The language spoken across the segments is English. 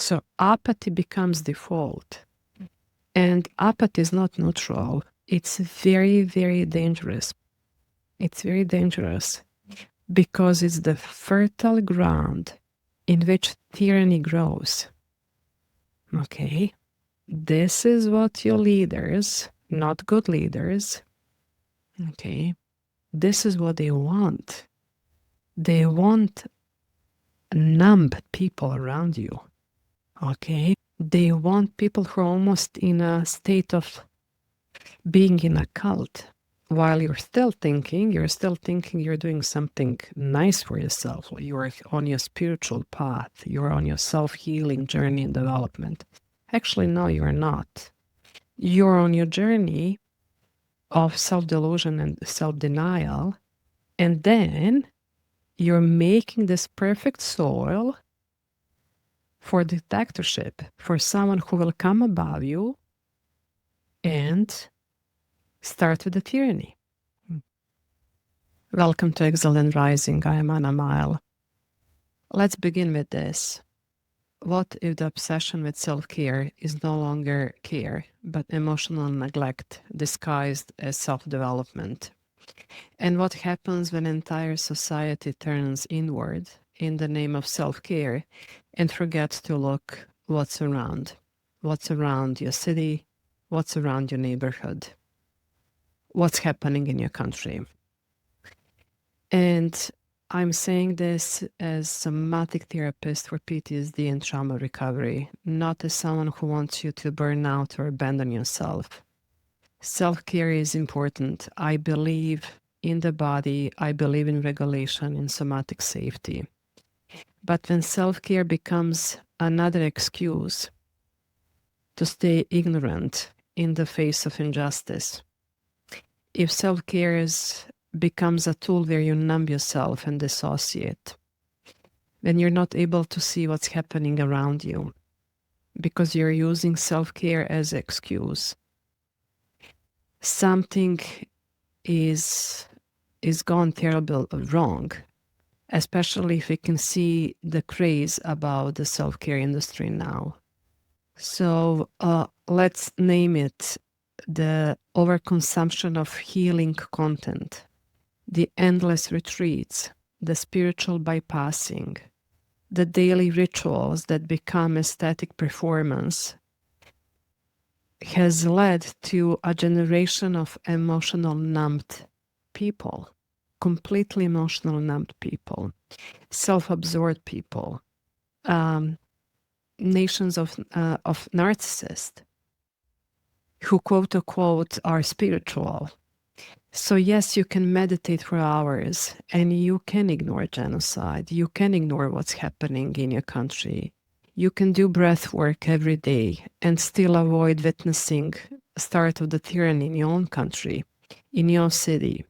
So apathy becomes default. And apathy is not neutral. It's very, very dangerous. It's very dangerous because it's the fertile ground in which tyranny grows. Okay? This is what your leaders, not good leaders, okay, this is what they want. They want numb people around you, okay? They want people who are almost in a state of being in a cult. While you're still thinking you're doing something nice for yourself. You're on your spiritual path. You're on your self-healing journey and development. Actually, no, you're not. You're on your journey of self-delusion and self-denial, and then you're making this perfect soil for dictatorship, for someone who will come above you and start with the tyranny. Welcome to Exiled and Rising. I am Ana Mael. Let's begin with this. What if the obsession with self-care is no longer care, but emotional neglect disguised as self-development? And what happens when entire society turns inward in the name of self-care and forgets to look what's around your city, what's around your neighborhood, what's happening in your country? And I'm saying this as a somatic therapist for PTSD and trauma recovery, not as someone who wants you to burn out or abandon yourself. Self-care is important. I believe in the body. I believe in regulation, in somatic safety. But when self-care becomes another excuse to stay ignorant in the face of injustice, if self-care becomes a tool where you numb yourself and dissociate, then you're not able to see what's happening around you because you're using self-care as an excuse. Something is gone terribly wrong, especially if we can see the craze about the self-care industry now. So let's name it the overconsumption of healing content, the endless retreats, the spiritual bypassing, the daily rituals that become aesthetic performance has led to a generation of emotional numbed people, completely emotional numbed people, self-absorbed people, nations of narcissists who quote unquote are spiritual. So yes, you can meditate for hours and you can ignore genocide. You can ignore what's happening in your country. You can do breath work every day and still avoid witnessing the start of the tyranny in your own country, in your city.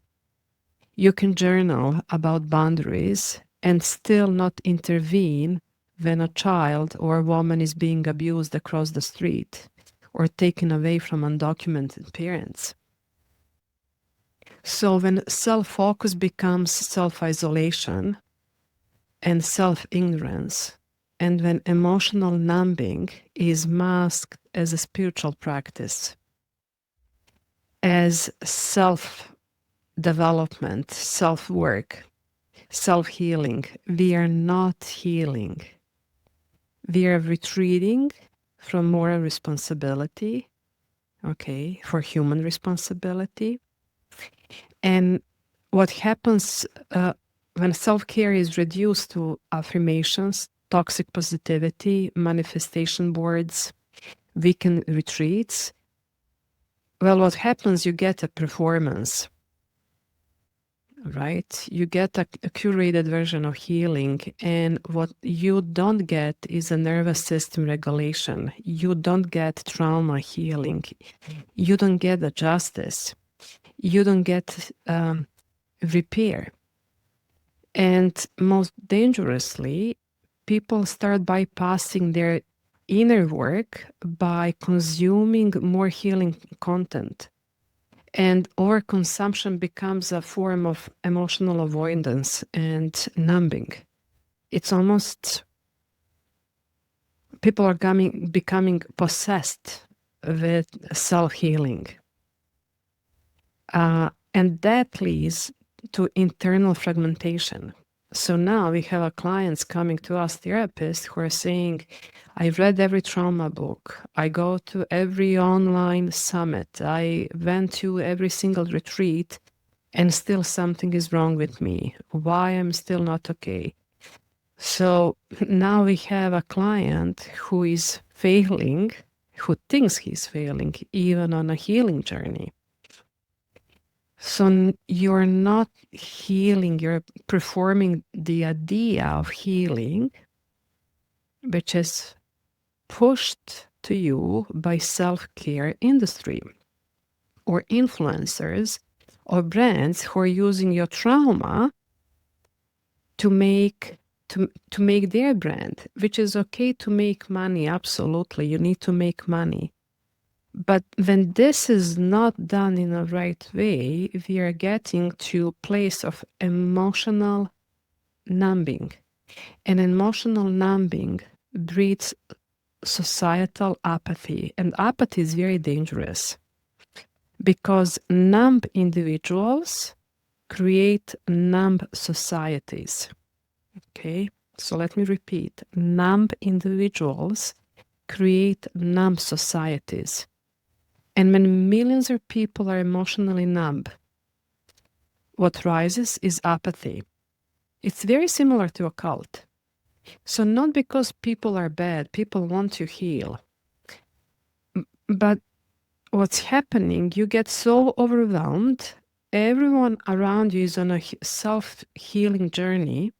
You can journal about boundaries and still not intervene when a child or a woman is being abused across the street or taken away from undocumented parents. So when self-focus becomes self-isolation and self-ignorance, and when emotional numbing is masked as a spiritual practice, as self-development, self-work, self-healing, we are not healing. We are retreating from moral responsibility, okay, for human responsibility. And what happens when self-care is reduced to affirmations, toxic positivity, manifestation boards, weekend retreats, well, what happens, you get a performance, right? You get a curated version of healing, and what you don't get is a nervous system regulation. You don't get trauma healing. You don't get the justice. You don't get repair. And most dangerously, people start bypassing their inner work by consuming more healing content. And overconsumption becomes a form of emotional avoidance and numbing. It's almost people are becoming possessed with self-healing. And that leads to internal fragmentation. So now we have our clients coming to us, therapists, who are saying, I read every trauma book. I go to every online summit. I went to every single retreat, and still something is wrong with me. Why I'm still not okay? So now we have a client who is failing, who thinks he's failing, even on a healing journey. So you're not healing, you're performing the idea of healing, which is pushed to you by self-care industry or influencers or brands who are using your trauma to make their brand, which is okay to make money. Absolutely, you need to make money. But when this is not done in a right way, we are getting to a place of emotional numbing. And emotional numbing breeds societal apathy. And apathy is very dangerous because numb individuals create numb societies. Okay, so let me repeat. Numb individuals create numb societies. And when millions of people are emotionally numb, what rises is apathy. It's very similar to a cult. So not because people are bad, people want to heal. But what's happening, you get so overwhelmed, everyone around you is on a self-healing journey.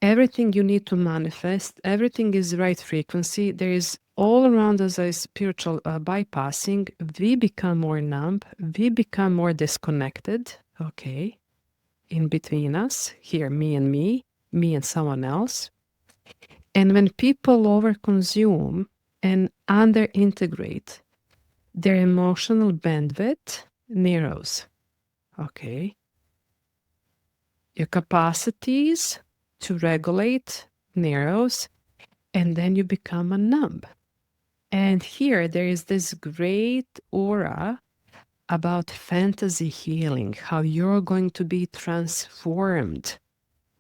Everything you need to manifest, everything is right frequency. There is all around us a spiritual bypassing. We become more numb. We become more disconnected. Okay. In between us, here, me and someone else. And when people overconsume and underintegrate, their emotional bandwidth narrows. Okay. Your capacities to regulate narrows, and then you become a numb. And here there is this great aura about fantasy healing, how you're going to be transformed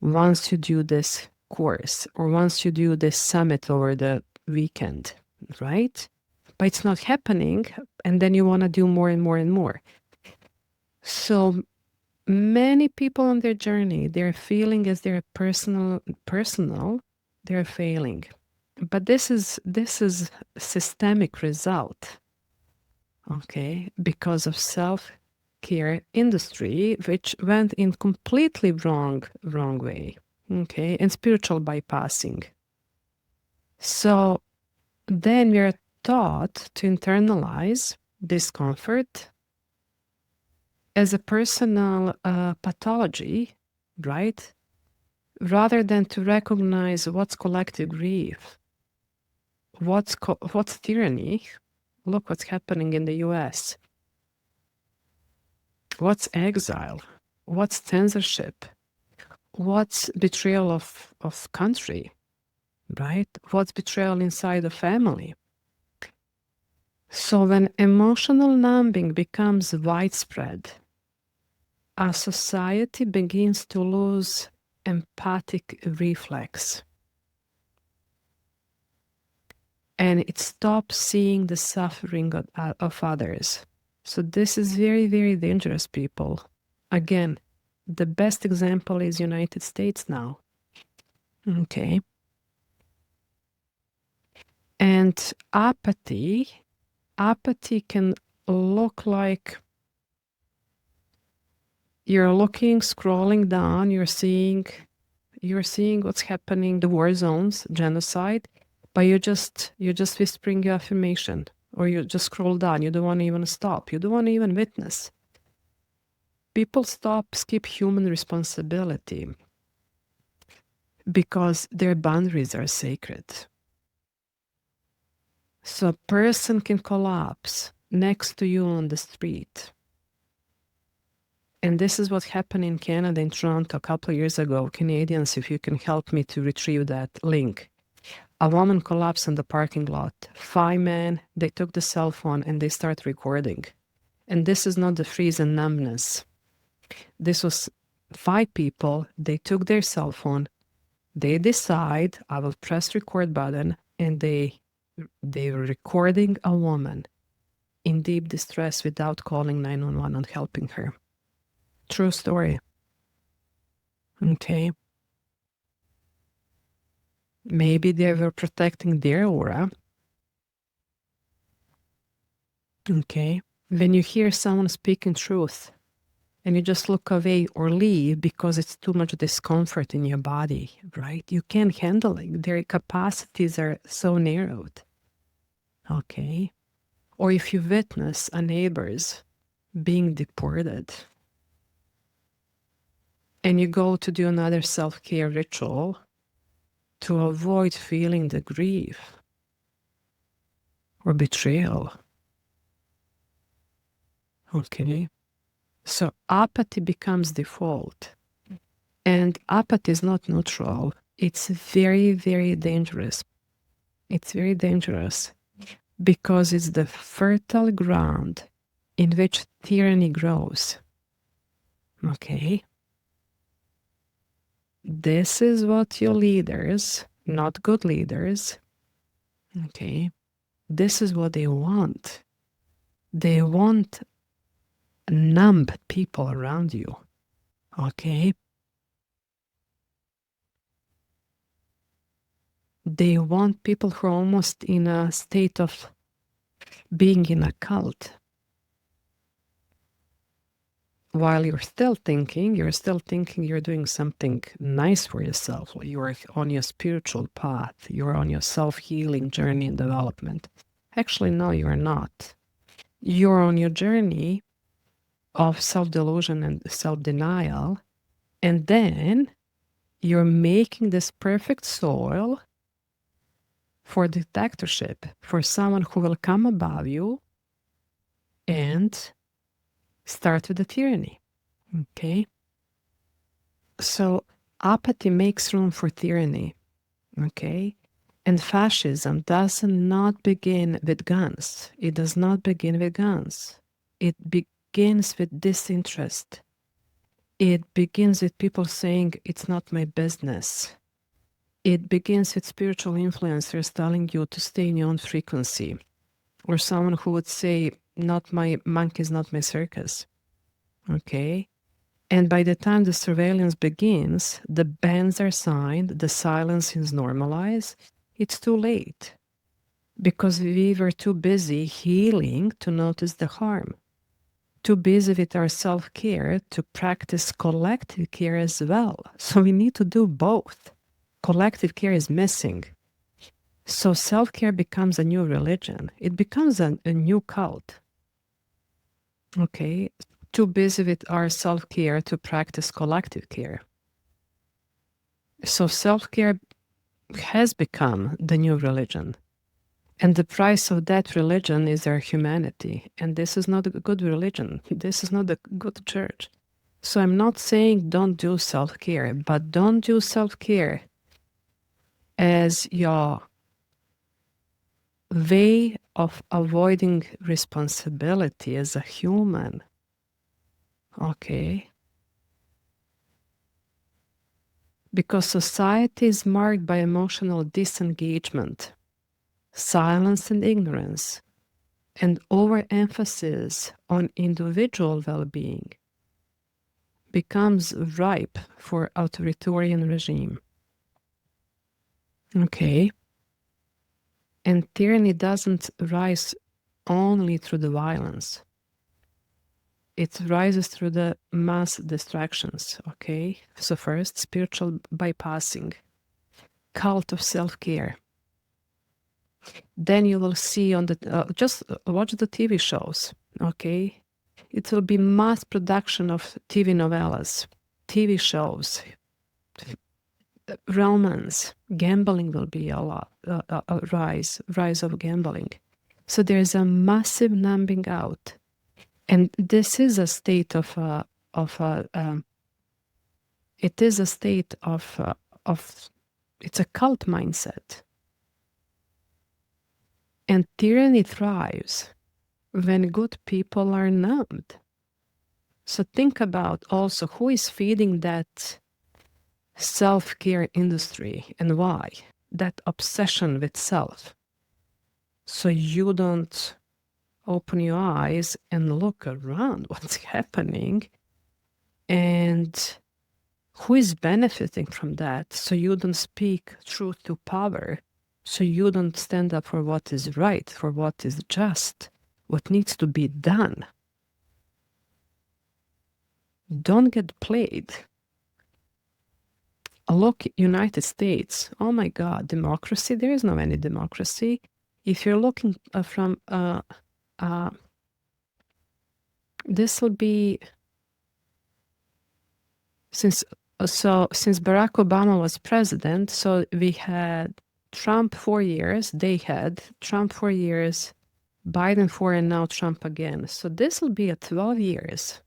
once you do this course or once you do this summit over the weekend, right? But it's not happening, and then you want to do more and more and more. So many people on their journey, they're feeling as their personal, they're failing. But this is systemic result, okay, because of self-care industry, which went in completely wrong way, okay, and spiritual bypassing. So then we are taught to internalize discomfort as a personal pathology, right? Rather than to recognize what's collective grief, what's tyranny. Look what's happening in the US. What's exile? What's censorship? What's betrayal of country, right? What's betrayal inside the family? So when emotional numbing becomes widespread, our society begins to lose empathic reflex. And it stops seeing the suffering of others. So this is very, very dangerous, people. Again, the best example is United States now. Okay. And apathy can look like you're looking, scrolling down, you're seeing what's happening, the war zones, genocide, but you're just whispering your affirmation, or you just scroll down. You don't want to even stop. You don't want to even witness. People skip human responsibility because their boundaries are sacred. So a person can collapse next to you on the street. And this is what happened in Canada, in Toronto, a couple of years ago. Canadians, if you can help me to retrieve that link. A woman collapsed in the parking lot. 5 men, they took the cell phone and they start recording. And this is not the freeze and numbness. This was 5 people, they took their cell phone, they decide, I will press record button, and they were recording a woman in deep distress without calling 911 and helping her. True story. Okay. Maybe they were protecting their aura. Okay. When you hear someone speaking truth and you just look away or leave because it's too much discomfort in your body, right? You can't handle it. Their capacities are so narrowed. Okay. Or if you witness a neighbor's being deported and you go to do another self-care ritual to avoid feeling the grief or betrayal. Okay. So apathy becomes default. And apathy is not neutral. It's very, very dangerous. It's very dangerous because it's the fertile ground in which tyranny grows. Okay. This is what your leaders, not good leaders, okay, this is what they want. They want numb people around you, okay? They want people who are almost in a state of being in a cult. While you're still thinking you're doing something nice for yourself. You're on your spiritual path. You're on your self-healing journey and development. Actually, no, you're not. You're on your journey of self-delusion and self-denial. And then you're making this perfect soil for dictatorship, for someone who will come above you and start with the tyranny. Okay? So apathy makes room for tyranny. Okay? And fascism does not begin with guns. It does not begin with guns. It begins with disinterest. It begins with people saying, it's not my business. It begins with spiritual influencers telling you to stay in your own frequency. Or someone who would say, not my monkeys, not my circus. Okay? And by the time the surveillance begins, the bans are signed, the silence is normalized, it's too late. Because we were too busy healing to notice the harm. Too busy with our self-care to practice collective care as well. So we need to do both. Collective care is missing. So self-care becomes a new religion. It becomes a new cult. Okay? Too busy with our self-care to practice collective care. So self-care has become the new religion. And the price of that religion is our humanity. And this is not a good religion. This is not a good church. So I'm not saying don't do self-care, but don't do self-care as your way of avoiding responsibility as a human. Okay? Because society is marked by emotional disengagement, silence and ignorance, and overemphasis on individual well-being becomes ripe for authoritarian regime. Okay? And tyranny doesn't rise only through the violence. It rises through the mass distractions, okay? So first, spiritual bypassing, cult of self-care. Then you will see on the, just watch the TV shows, okay? It will be mass production of TV novellas, TV shows, romance, gambling will be a lot, a rise of gambling. So there's a massive numbing out. And this is a state it is a state of, it's a cult mindset. And tyranny thrives when good people are numbed. So think about also who is feeding that self-care industry and why. That obsession with self. So you don't open your eyes and look around what's happening and who is benefiting from that. So you don't speak truth to power. So you don't stand up for what is right, for what is just, what needs to be done. Don't get played. Look, United States, oh my God, democracy, there is no any democracy. If you're looking from, this will be, since Barack Obama was president, so we had Trump 4 years, they had Trump 4 years, Biden 4, and now Trump again. So this will be a 12 years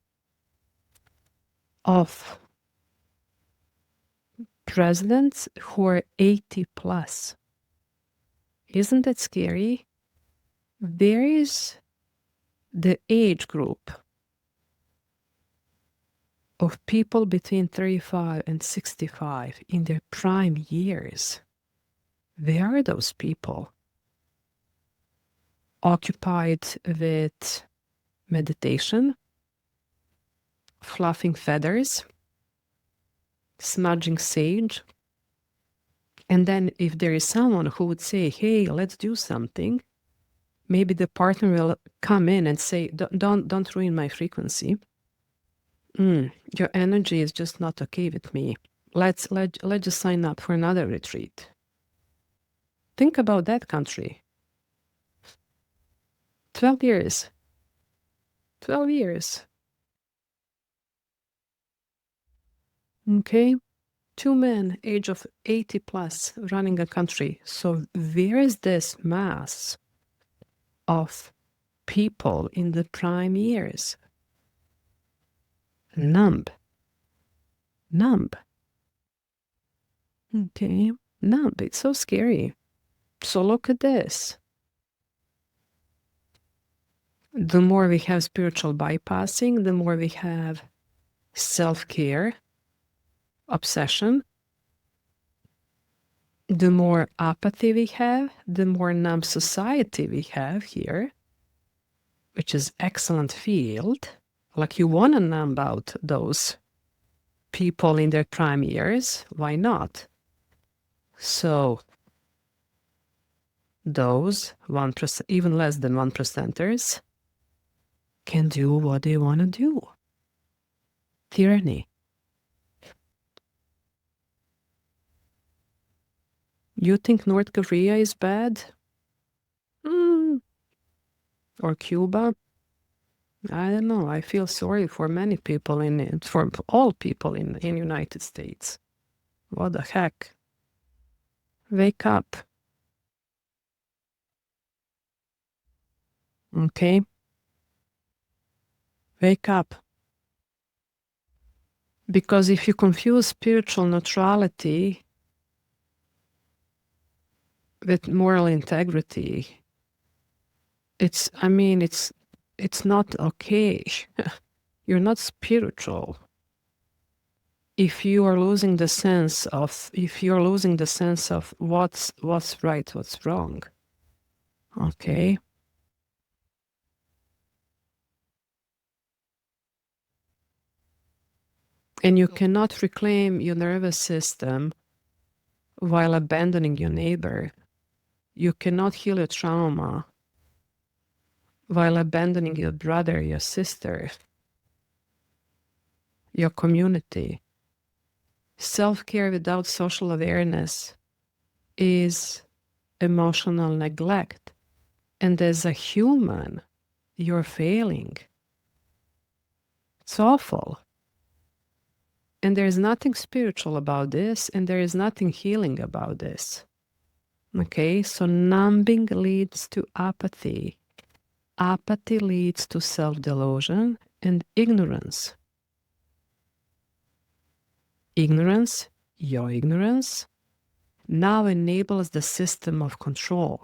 of presidents who are 80 plus. Isn't that scary? There is the age group of people between 35 and 65 in their prime years. They are those people occupied with meditation, fluffing feathers, smudging sage. And then if there is someone who would say, hey, let's do something, maybe the partner will come in and say, don't ruin my frequency. Your energy is just not okay with me. Let's just sign up for another retreat. Think about that country. 12 years. 12 years. Okay. 2 men, age of 80 plus, running a country. So where is this mass of people in the prime years? Numb. Okay. Numb. It's so scary. So look at this. The more we have spiritual bypassing, the more we have self-care, obsession. The more apathy we have, the more numb society we have here, which is excellent field. Like you want to numb out those people in their prime years. Why not? So those 1%, even less than 1%ers, can do what they want to do. Tyranny. You think North Korea is bad? Or Cuba? I don't know. I feel sorry for many people for all people in United States. What the heck? Wake up. Okay? Wake up. Because if you confuse spiritual neutrality with moral integrity, it's not okay. You're not spiritual. If you're losing the sense of what's right, what's wrong. Okay? And you cannot reclaim your nervous system while abandoning your neighbor. You cannot heal your trauma while abandoning your brother, your sister, your community. Self-care without social awareness is emotional neglect. And as a human, you're failing. It's awful. And there is nothing spiritual about this, and there is nothing healing about this. Okay, so numbing leads to apathy. Apathy leads to self-delusion and ignorance. Ignorance, your ignorance, now enables the system of control.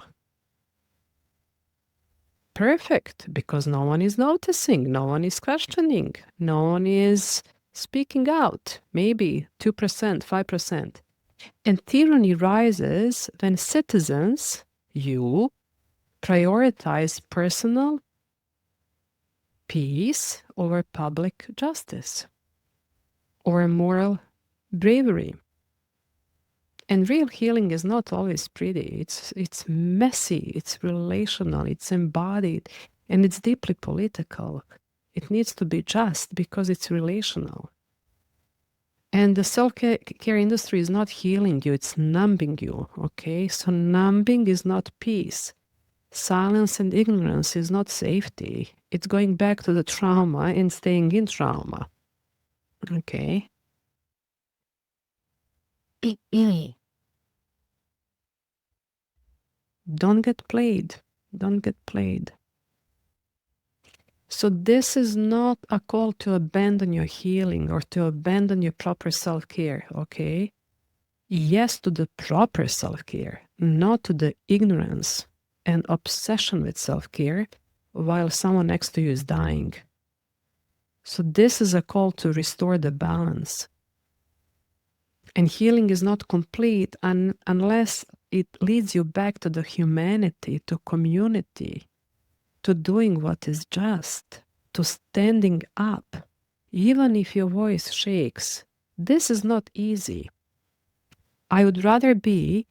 perfect because no one is noticing, no one is questioning, no one is speaking out, maybe 2%, 5%. And tyranny rises when citizens, you, prioritize personal peace over public justice or moral bravery. And real healing is not always pretty. It's messy, it's relational, it's embodied, and it's deeply political. It needs to be just because it's relational. And the self-care industry is not healing you, it's numbing you, okay? So numbing is not peace. Silence and ignorance is not safety. It's going back to the trauma and staying in trauma, okay? Don't get played. Don't get played. So this is not a call to abandon your healing or to abandon your proper self-care, okay? Yes to the proper self-care, not to the ignorance and obsession with self-care while someone next to you is dying. So this is a call to restore the balance. And healing is not complete unless it leads you back to the humanity, to community, to doing what is just, to standing up, even if your voice shakes. This is not easy. I would rather be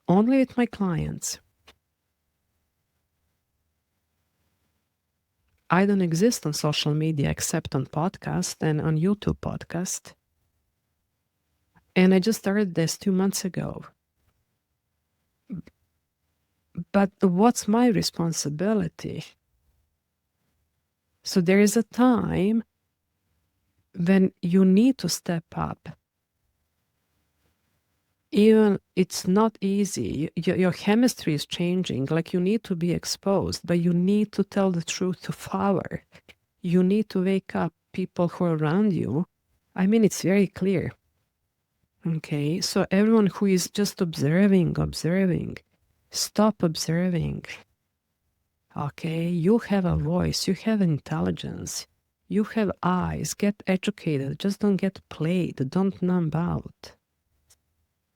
only with my clients. I don't exist on social media except on podcast and on YouTube podcast. And I just started this 2 months ago. But what's my responsibility? So there is a time when you need to step up. Even it's not easy. Your chemistry is changing. Like you need to be exposed, but you need to tell the truth to power. You need to wake up people who are around you. I mean, it's very clear. Okay, so everyone who is just observing, stop observing. Okay, you have a voice, you have intelligence, you have eyes, get educated, just don't get played, don't numb out.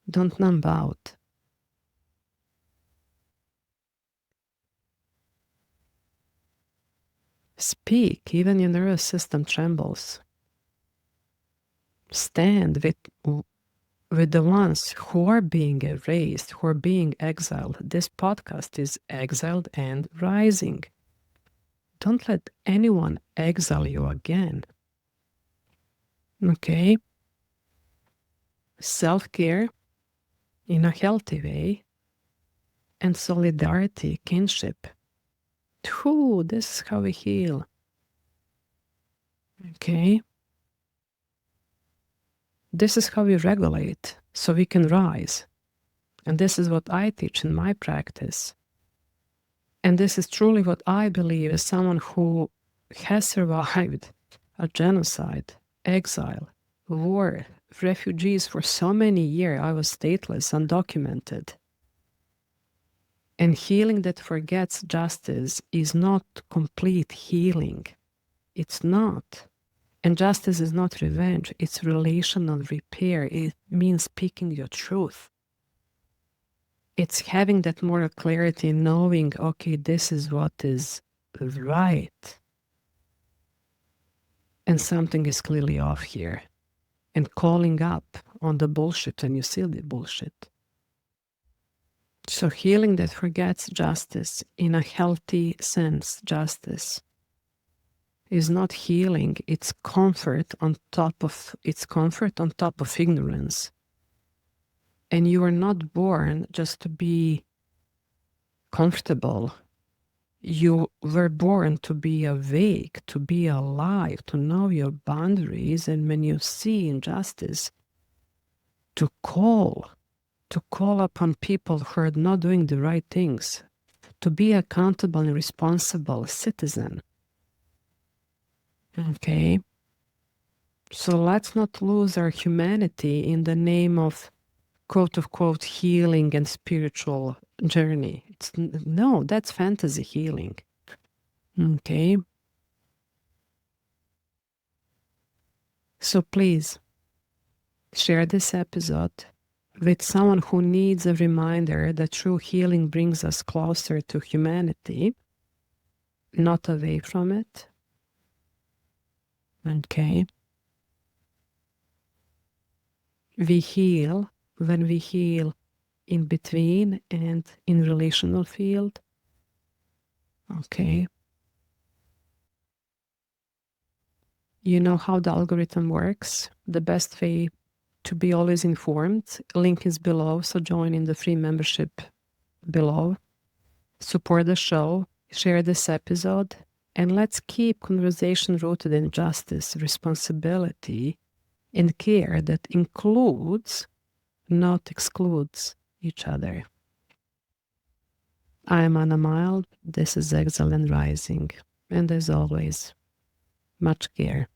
Don't numb out. Speak, even your nervous system trembles. Stand with the ones who are being erased, who are being exiled. This podcast is Exiled and Rising. Don't let anyone exile you again. Okay? Self-care in a healthy way and solidarity, kinship. Ooh, this is how we heal. Okay? This is how we regulate so we can rise. And this is what I teach in my practice. And this is truly what I believe as someone who has survived a genocide, exile, war, refugees for so many years. I was stateless, undocumented. And healing that forgets justice is not complete healing. It's not. And justice is not revenge, it's relational repair. It means speaking your truth. It's having that moral clarity, knowing, okay, this is what is right. And something is clearly off here. And calling up on the bullshit when you see the bullshit. So healing that forgets justice in a healthy sense, justice, is not healing, it's comfort on top of ignorance. And you are not born just to be comfortable. You were born to be awake, to be alive, to know your boundaries, and when you see injustice, to call upon people who are not doing the right things, to be accountable and responsible citizen. Okay? So let's not lose our humanity in the name of quote-unquote healing and spiritual journey. No, that's fantasy healing. Okay. So please share this episode with someone who needs a reminder that true healing brings us closer to humanity, not away from it. Okay. We heal when we heal in between and in relational field. Okay. You know how the algorithm works. The best way to be always informed, link is below, so join in the free membership below. Support the show, share this episode, and let's keep conversation rooted in justice, responsibility, and care that includes, not excludes, each other. I'm Ana Mael. This is Exiled and Rising. And as always, much care.